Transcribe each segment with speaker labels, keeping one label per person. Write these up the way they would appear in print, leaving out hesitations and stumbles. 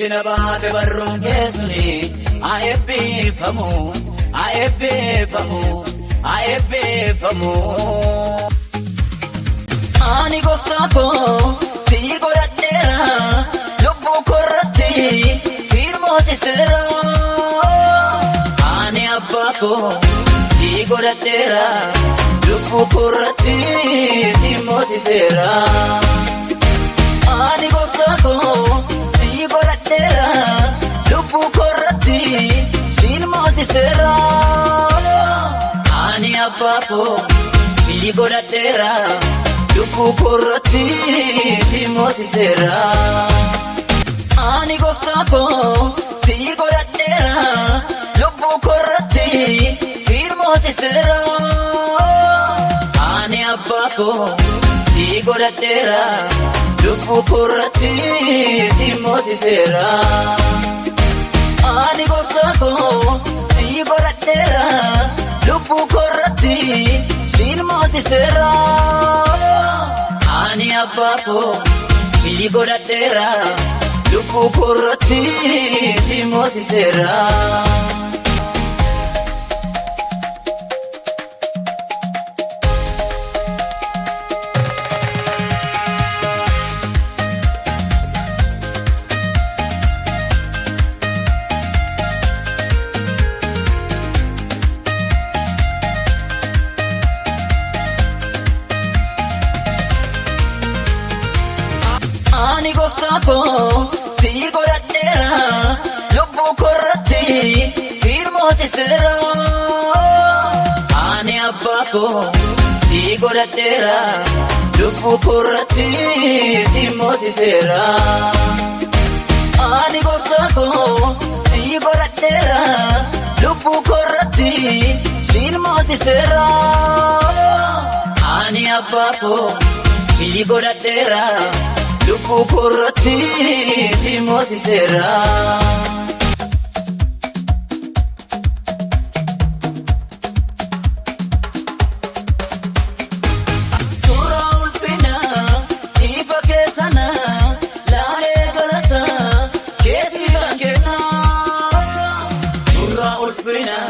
Speaker 1: Ishina baate barruun keessuni ayeebbifamu ayeebbifamu. Ani gooftaa koo si godhadheera lubbuu koorratti si moosiseera. Ani abbaa koo si godhadheera lubbuu koorratti si moosiseera. Ani gooftaa koo si godhadheera lubbuu koorratti si moosiseera. Ani abbaa koo si godhadheera lubbuu koorratti si moosiseera. Ani gooftaa koo si godhadheera lubbuu koorratti si moosiseera. Ani abbaa koo si godhadheera lubbuu koorratti si moosiseera. Ani gooftaa koo si godhadheera lubbuu koorratti si moosiseera. Ani abbaa koo si godhadheera lubbuu koorratti si moosiseera. Ani gooftaa koo si godhadheera lubbuu koorratti si moosiseera. Ani abbaa koo si godhadheera lubbuu koorratti si moosiseera. Ani gooftaa koo si godhadheera lubbuu koorratti si moosiseera. Ani abbaa koo si godhadheera lubbuu koorratti si moosiseera. Suuraa ulfinaa ifa keessana laalee galata keessiifan kenna. Suuraa ulfinaa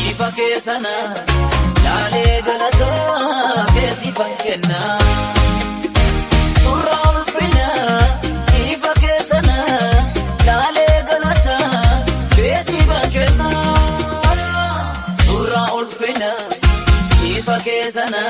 Speaker 1: ifa keessana laalee galata keessiifan kenna. Ifa keessana